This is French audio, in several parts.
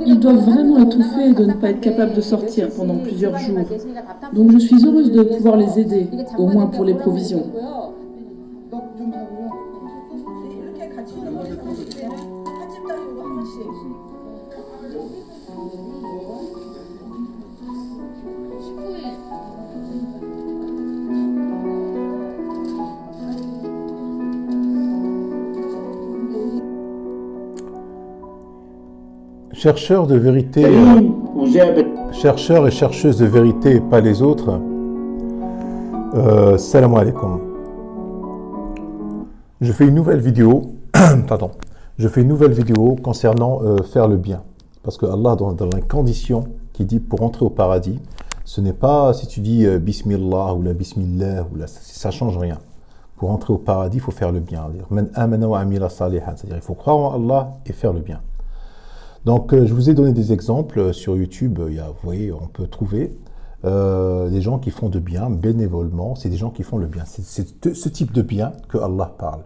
Ils doivent vraiment étouffer de ne pas être capables de sortir pendant plusieurs jours. Donc je suis heureuse de pouvoir les aider, au moins pour les provisions. Chercheurs de vérité, chercheurs et chercheuses de vérité, pas les autres. Salam alaikum. Je fais une nouvelle vidéo, pardon, je fais une nouvelle vidéo concernant faire le bien. Parce que Allah, dans la condition qui dit pour entrer au paradis, ce n'est pas si tu dis Bismillah ou la Bismillah, ou ça ne change rien. Pour entrer au paradis, il faut faire le bien. C'est-à-dire il faut croire en Allah et faire le bien. Donc, je vous ai donné des exemples sur YouTube. Vous voyez, on peut trouver des gens qui font de bien bénévolement. C'est des gens qui font le bien. C'est ce type de bien que Allah parle.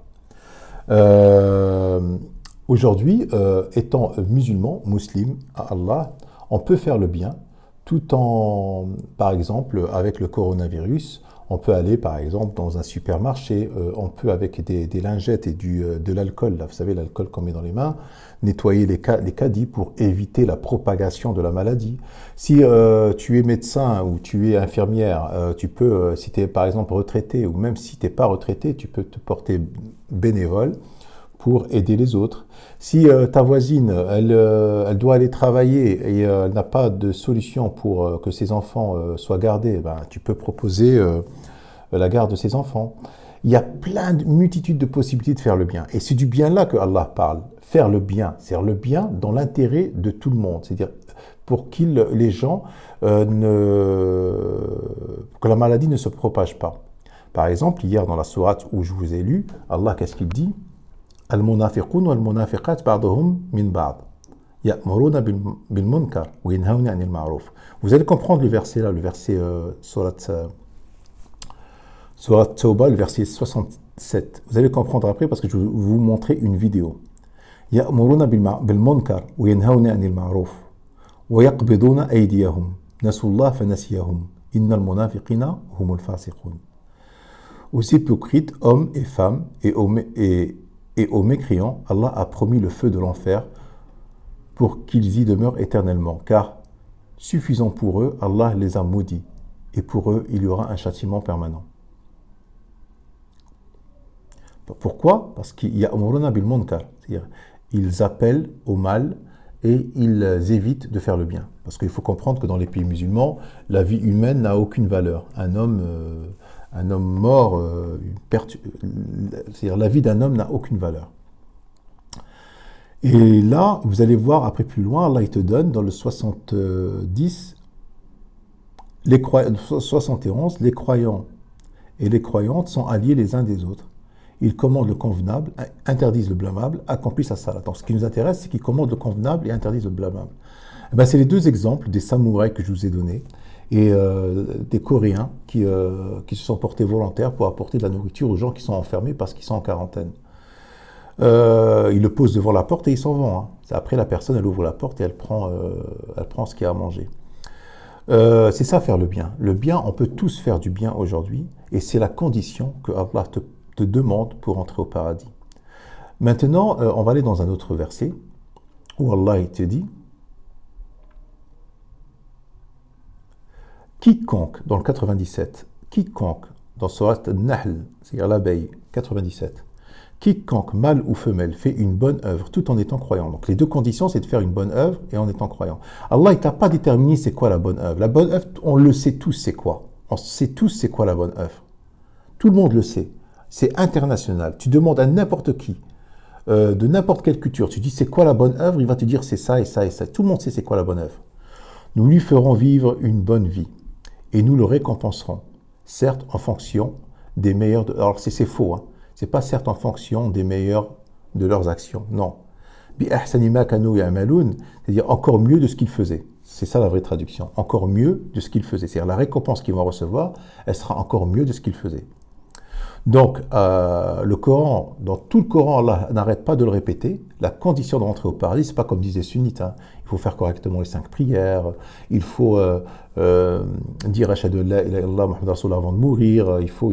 Aujourd'hui, étant musulman, musulman à Allah, on peut faire le bien tout en, par exemple, avec le coronavirus, on peut aller, par exemple, dans un supermarché, on peut, avec des lingettes et de l'alcool, là, vous savez, l'alcool qu'on met dans les mains, nettoyer les caddies pour éviter la propagation de la maladie. Si tu es médecin ou tu es infirmière, tu peux, si tu es, par exemple, retraité, ou même si tu n'es pas retraité, tu peux te porter bénévole pour aider les autres. Si ta voisine, elle doit aller travailler et elle n'a pas de solution pour que ses enfants soient gardés, ben, tu peux proposer la garde de ses enfants. Il y a plein de multitudes de possibilités de faire le bien. Et c'est du bien là que Allah parle. Faire le bien, c'est-à-dire le bien dans l'intérêt de tout le monde. C'est-à-dire pour que les gens, que la maladie ne se propage pas. Par exemple, hier dans la sourate où je vous ai lu, Allah, qu'est-ce qu'il dit ? المنافقون والمنافقات بعضهم من بعض يأمرون بالمنكر وينهون عن المعروف. Vous allez comprendre le verset là, le verset sourate Tawbah, le verset 67. Vous allez comprendre après parce que je vais vous montrer une vidéo. يأمرون بالمنكر وينهون عن المعروف ويقبضون أيديهم نسوا الله فنسيهم إن المنافقين هم الفاسقون. Aux hypocrites, hommes et femmes, et aux mécréants, Allah a promis le feu de l'enfer pour qu'ils y demeurent éternellement, car suffisant pour eux, Allah les a maudits, et pour eux, il y aura un châtiment permanent. Pourquoi ? Parce qu'il y a amruna bil munkar, c'est-à-dire ils appellent au mal et ils évitent de faire le bien. Parce qu'il faut comprendre que dans les pays musulmans, la vie humaine n'a aucune valeur. Un homme mort, c'est-à-dire la vie d'un homme n'a aucune valeur. Et là, vous allez voir après plus loin, Allah il te donne dans le 70, 71, les croyants et les croyantes sont alliés les uns des autres. Ils commandent le convenable, interdisent le blâmable, accomplissent la salat. Donc ce qui nous intéresse, c'est qu'ils commandent le convenable et interdisent le blâmable. Eh ben, c'est les deux exemples des samouraïs que je vous ai donnés et des Coréens qui se sont portés volontaires pour apporter de la nourriture aux gens qui sont enfermés parce qu'ils sont en quarantaine. Ils le posent devant la porte et ils s'en vont. Hein. Après, la personne, elle ouvre la porte et elle prend ce qu'il y a à manger. C'est ça, faire le bien. Le bien, on peut tous faire du bien aujourd'hui et c'est la condition que Allah te demande pour entrer au paradis. Maintenant, on va aller dans un autre verset où Allah il te dit quiconque, dans le 97, quiconque, dans Surat Nahl, c'est-à-dire l'abeille, 97, quiconque, mâle ou femelle, fait une bonne œuvre tout en étant croyant. Donc les deux conditions, c'est de faire une bonne œuvre et en étant croyant. Allah, il t'a pas déterminé c'est quoi la bonne œuvre. La bonne œuvre, on le sait tous c'est quoi. On sait tous c'est quoi la bonne œuvre. Tout le monde le sait. C'est international. Tu demandes à n'importe qui, de n'importe quelle culture, tu dis c'est quoi la bonne œuvre, il va te dire c'est ça et ça et ça. Tout le monde sait c'est quoi la bonne œuvre. Nous lui ferons vivre une bonne vie et nous le récompenserons, certes en fonction des meilleurs... Alors c'est faux, hein. C'est pas certes en fonction des meilleurs de leurs actions, non. Bi ahsani ma kanu ya'malun, c'est-à-dire encore mieux de ce qu'ils faisaient. C'est ça la vraie traduction, encore mieux de ce qu'ils faisaient. C'est-à-dire la récompense qu'ils vont recevoir, elle sera encore mieux de ce qu'ils faisaient. Donc, le Coran, dans tout le Coran, Allah n'arrête pas de le répéter. La condition de rentrer au paradis, c'est pas comme disent les sunnites. Hein. Il faut faire correctement les 5 prières. Il faut dire Ashhadu an la ilaha illallah Muhammad Rasulullah avant de mourir. Il faut.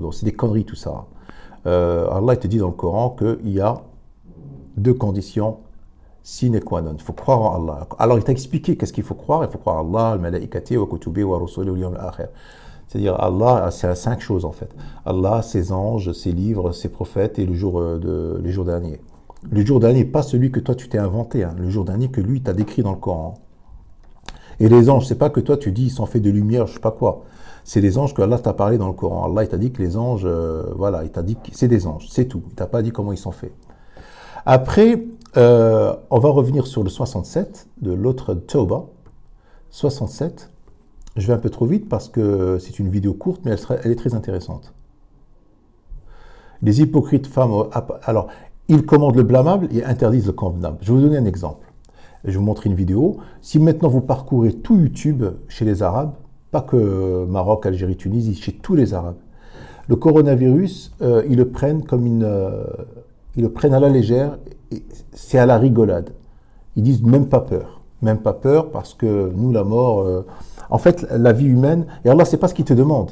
Donc, c'est des conneries tout ça. Allah te dit dans le Coran qu'il y a 2 conditions sine qua non. Il faut croire en Allah. Alors, il t'a expliqué qu'est-ce qu'il faut croire. Il faut croire en Allah, al-malaikati wa kutubi wa rusuli wal yawm al-akhir. C'est-à-dire Allah, c'est 5 choses en fait. Allah, ses anges, ses livres, ses prophètes et les jours derniers. Le jour dernier, pas celui que toi tu t'es inventé, hein, le jour dernier que lui t'a décrit dans le Coran. Et les anges, c'est pas que toi tu dis ils sont faits de lumière, je sais pas quoi. C'est les anges que Allah t'a parlé dans le Coran. Allah il t'a dit que les anges, voilà, il t'a dit que c'est des anges, c'est tout. Il t'a pas dit comment ils sont faits. Après, on va revenir sur le 67 de l'autre Tawbah. 67. Je vais un peu trop vite parce que c'est une vidéo courte, mais elle est très intéressante. Les hypocrites femmes, alors, ils commandent le blâmable et interdisent le convenable. Je vais vous donner un exemple. Je vais vous montrer une vidéo. Si maintenant vous parcourez tout YouTube chez les Arabes, pas que Maroc, Algérie, Tunisie, chez tous les Arabes, le coronavirus, ils le prennent comme ils le prennent à la légère, c'est à la rigolade. Ils disent même pas peur parce que nous, la mort... En fait, la vie humaine, et Allah, c'est pas ce qu'il te demande.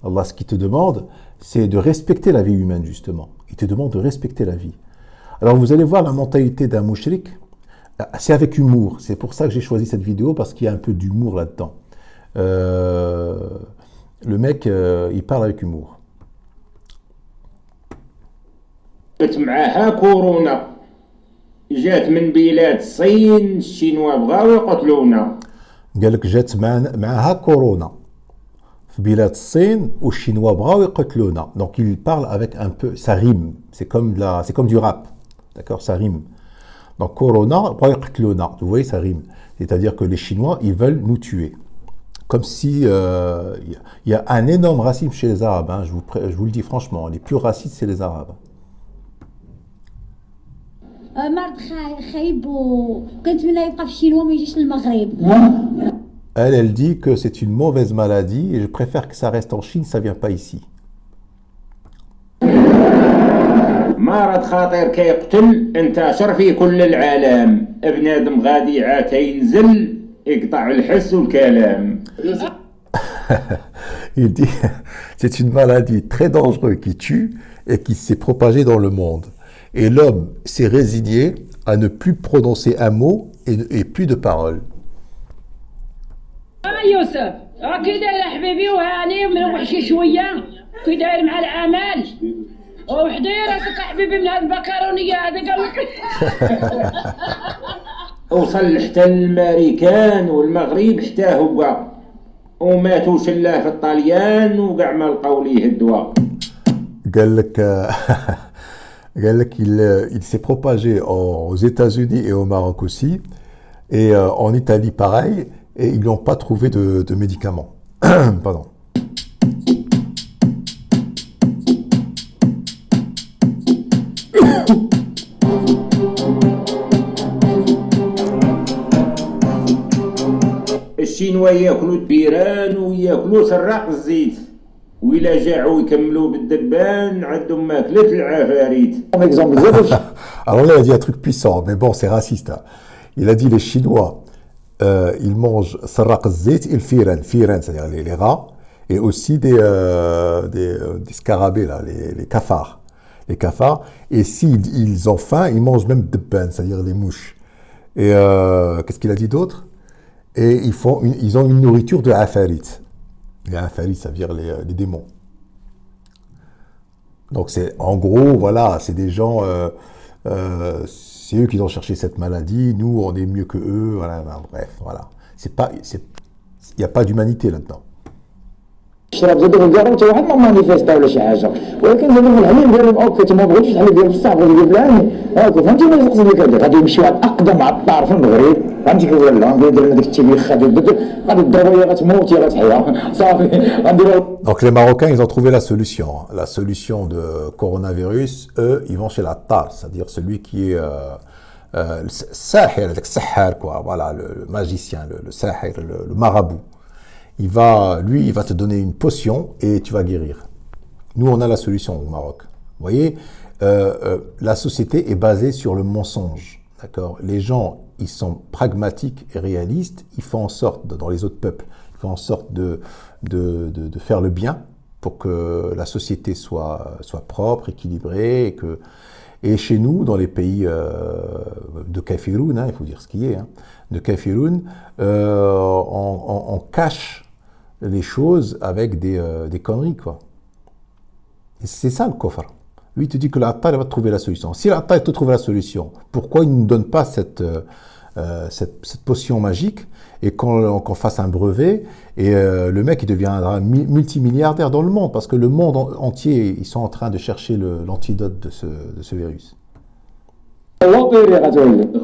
Allah, ce qu'il te demande, c'est de respecter la vie humaine, justement. Il te demande de respecter la vie. Alors, vous allez voir la mentalité d'un mouchrik, c'est avec humour. C'est pour ça que j'ai choisi cette vidéo, parce qu'il y a un peu d'humour là-dedans. Le mec, il parle avec humour. معها كورونا جات من بلاد الصين الشينوا بغاو يقتلونا قال لك جات معها كورونا في بلاد الصين والشينوا بغاو يقتلونا. Donc il parle avec un peu, ça rime, c'est comme du rap, d'accord, ça rime. Donc corona bغاو يقتلونا, vous voyez, ça rime, c'est-à-dire que les Chinois ils veulent nous tuer, comme si il y a un énorme racisme chez les Arabes, hein, je vous le dis franchement, les plus racistes c'est les Arabes. مرض خايب وكنتمنى يبقى في الشينوا ما يجيش للمغرب. Elle dit que c'est une mauvaise maladie et je préfère que ça reste en Chine, ça vient pas ici. مرض خطير كيقتل انتشر في كل العالم ابنادم غادي عاد ينزل يقطع الحس والكلام. Il dit c'est une maladie très dangereuse qui tue et qui s'est propagée dans le monde. Et l'homme s'est résigné à ne plus prononcer un mot et plus de paroles. يوسف كي داير حبيبي وهاني مروح شي شويه كي داير مع العمل وحدي راسك حبيبي من هاد المكرونيه هذا قال لك وصل حتى الامريكان والمغرب حتى هو وماتوا شلاه في الطليان وكاع ما لقاو ليه الدواء. قال لك il s'est propagé aux États-Unis et au Maroc aussi, et en Italie pareil, et ils n'ont pas trouvé de médicaments. Pardon. الشينوا ياكلوا البيران وياكلوا سراق الزيت وإلا جاعوا يكملوا بالدبان عندهم ماكلة العفاريت. Alors là, il a dit un truc puissant, mais bon, c'est raciste. Hein. Il a dit les Chinois, ils mangent sarraq al-zayt et le firan, c'est-à-dire les rats, et aussi des scarabées, là, les cafards. Les cafards, et s'ils ont faim, ils mangent même debban, c'est-à-dire les mouches. Et qu'est-ce qu'il a dit d'autre? Et ils ont une nourriture de afarit. Les afarit, ça veut dire les démons. Donc c'est, en gros, voilà, c'est des gens, c'est eux qui ont cherché cette maladie, nous on est mieux que eux, voilà, bref, voilà. Il n'y a pas d'humanité là-dedans. الشراب زاد غير حتى واحد ما مانيفيستا ولا شي حاجه ولكن زاد في العلم ديالهم اوكي ما بغيتش بحال ديال بصح بغيت يجيب العلم هاكا فهمتي ما يقصد لك هذاك غادي يمشي واحد اقدم عطار في المغرب فهمتي كيقول لا غندير لنا ديك التبيخ غادي تضربوا يا غتموت يا غتحيا صافي غنديروا. Donc les Marocains ils ont trouvé la solution. La solution de coronavirus, eux ils vont chez l'attar, c'est-à-dire celui qui est le sahir, le sahar quoi, voilà, le magicien, le sahir, le marabout. Il va te donner une potion et tu vas guérir. Nous, on a la solution au Maroc. Vous voyez, la société est basée sur le mensonge. D'accord? Les gens, ils sont pragmatiques et réalistes. Ils font en sorte, dans les autres peuples, ils font en sorte de faire le bien pour que la société soit propre, équilibrée. Et chez nous, dans les pays de Kafiroun, il faut dire ce qui est, de Kafiroun, on cache les choses avec des conneries, quoi. Et c'est ça le kofr. Lui, il te dit que l'Attar va trouver la solution. Si l'Attar te trouve la solution, pourquoi il ne nous donne pas cette potion magique et qu'on fasse un brevet et le mec il deviendra multimilliardaire dans le monde parce que le monde entier, ils sont en train de chercher l'antidote de ce virus.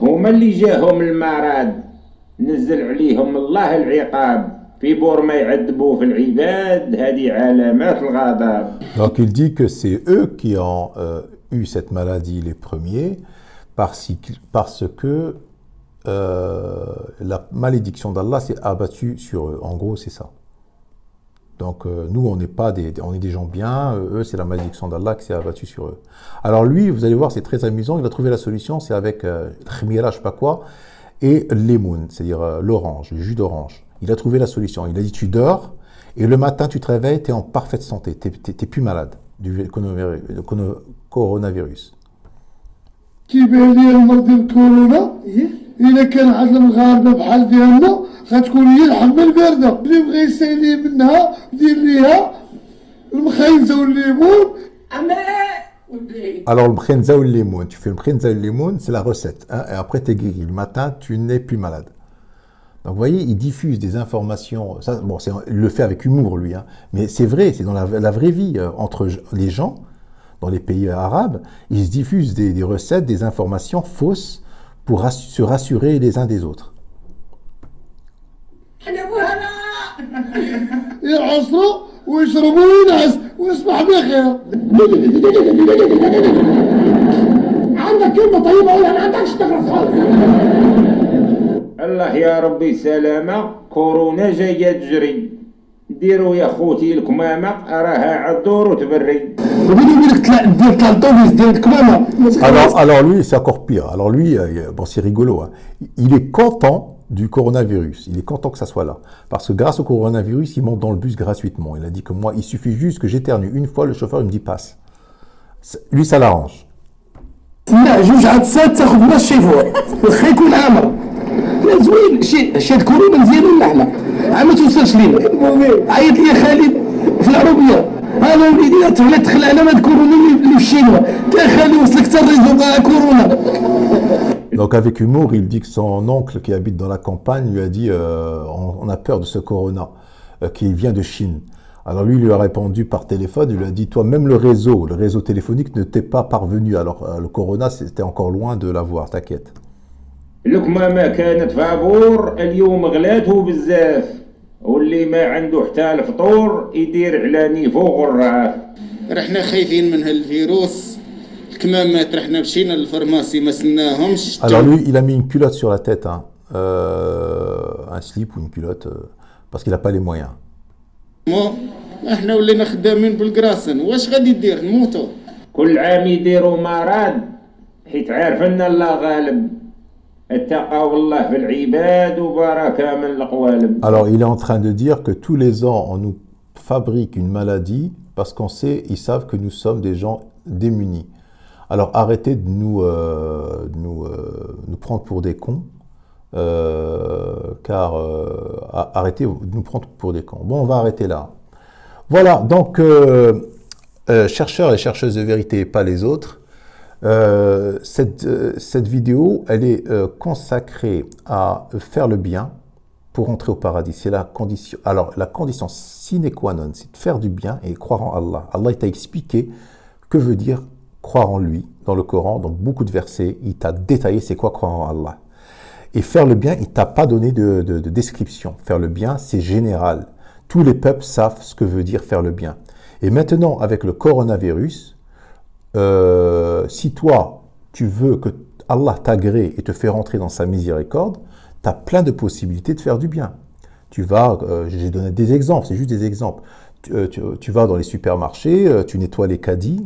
هما اللي جاهم المرض نزل عليهم الله العقاب في بور ما يعذبوا في العباد هذه علامات الغضب. Donc il dit que c'est eux qui ont eu cette maladie les premiers parce que la malédiction d'Allah s'est abattue sur eux. En gros, c'est ça. Donc nous, on est des gens bien. Eux, c'est la malédiction d'Allah qui s'est abattue sur eux. Alors lui, vous allez voir, c'est très amusant. Il a trouvé la solution, c'est avec khmira, je sais pas quoi, et lemon, c'est-à-dire l'orange, le jus d'orange. Il a trouvé la solution. Il a dit, tu dors et le matin, tu te réveilles, tu es en parfaite santé. Tu n'es plus malade du coronavirus. كيبان لي المرض ديال الكورونا الا كان عند المغاربه بحال ديالنا غتكون هي الحمى البارده اللي بغى يسالي منها دير ليها المخيزه والليمون. Alors le mkhenza ou le limon, tu fais le mkhenza ou le limon, c'est la recette, et après tu es guéri. Le matin, tu n'es plus malade. Donc vous voyez, il diffuse des informations, ça, bon, il le fait avec humour lui, mais c'est vrai, c'est dans la vraie vie, entre les gens, dans les pays arabes, ils se diffusent des recettes, des informations fausses pour se rassurer les uns des autres. يعصروا ويشربوا وينعس ويصبح بخير. عندك كلمة طيبة ولا ما عندكش تغرف خالص. الله يا ربي سلامة كورونا جاية تجري ديروا يا خوتي الكمامة راها عالدور وتبري. Alors lui, c'est encore pire. Alors lui, bon, c'est rigolo. Il est content du coronavirus. Il est content que ça soit là. Parce que grâce au coronavirus, il monte dans le bus gratuitement. Il a dit que moi, il suffit juste que j'éternue une fois, le chauffeur il me dit passe. Lui, ça l'arrange. زوين شاد كورونا مزيان ولا حنا عا ما توصلش لينا عيط لي خالد في العربيه انا وليدي تولي تدخل على ماد كورونا اللي في الشينوا تا خالي وصلك حتى الريزو كورونا. Donc avec humour, il dit que son oncle qui habite dans la campagne lui a dit on a peur de ce corona qui vient de Chine. Alors lui, il lui a répondu par téléphone, il lui a dit toi même le réseau téléphonique ne t'est pas parvenu. Alors le corona, c'était encore loin de l'avoir, t'inquiète. الكمامة كانت فابور اليوم غلاتو بزاف واللي ما عنده حتى الفطور يدير على نيفو غراف. رحنا خايفين من هالفيروس الكمامات رحنا مشينا للفارماسي ما سناهمش. Alors lui, il a mis une culotte sur la tête, un slip ou une culotte, parce qu'il n'a pas les moyens. احنا ولينا خدامين بالقراصن واش غادي دير نموتو. كل عام يديروا مرض حيت عارف ان الله غالب. Alors, il est en train de dire que tous les ans, on nous fabrique une maladie parce qu'on sait, ils savent que nous sommes des gens démunis. Alors, arrêtez de nous prendre pour des cons, arrêtez de nous prendre pour des cons. Bon, on va arrêter là. Voilà, donc, chercheurs et chercheuses de vérité, pas les autres. Cette vidéo, elle est consacrée à faire le bien pour entrer au paradis. C'est la condition. Alors, la condition sine qua non, c'est de faire du bien et croire en Allah. Allah, il t'a expliqué que veut dire croire en lui dans le Coran. Dans beaucoup de versets, il t'a détaillé c'est quoi croire en Allah. Et faire le bien, il t'a pas donné de description. Faire le bien, c'est général. Tous les peuples savent ce que veut dire faire le bien. Et maintenant, avec le coronavirus, si toi, tu veux que Allah t'agrée et te fait rentrer dans sa miséricorde, tu as plein de possibilités de faire du bien. Tu vas, j'ai donné des exemples, c'est juste des exemples. tu vas dans les supermarchés, tu nettoies les caddies,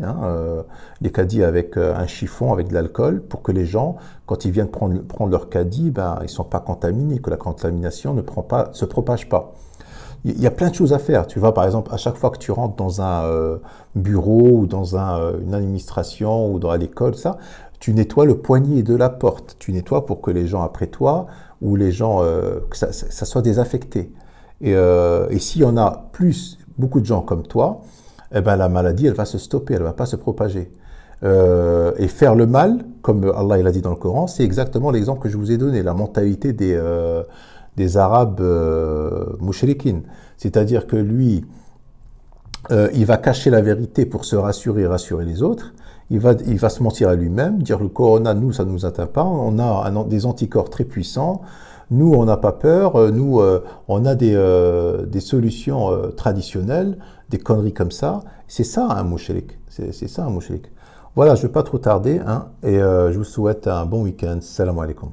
les caddies avec un chiffon, avec de l'alcool, pour que les gens, quand ils viennent prendre leur caddie, ben, ils ne sont pas contaminés, que la contamination ne se propage pas. Il y a plein de choses à faire. Tu vas, par exemple, à chaque fois que tu rentres dans un bureau ou dans une administration ou dans l'école, tu nettoies le poignet de la porte. Tu nettoies pour que les gens après toi ou les gens, que ça soit désinfecté. Et s'il y en a beaucoup de gens comme toi, eh ben, la maladie, elle va se stopper, elle ne va pas se propager. Et faire le mal, comme Allah il a dit dans le Coran, c'est exactement l'exemple que je vous ai donné, la mentalité des Arabes mouchriquines. C'est-à-dire que lui, il va cacher la vérité pour se rassurer et rassurer les autres. Il va se mentir à lui-même, dire le corona, nous, ça ne nous atteint pas, on a des anticorps très puissants, nous, on n'a pas peur, nous, on a des solutions traditionnelles, des conneries comme ça. C'est ça un mouchrik, c'est ça un mouchrik. Voilà, je ne vais pas trop tarder, et je vous souhaite un bon week-end. Salam alaikum.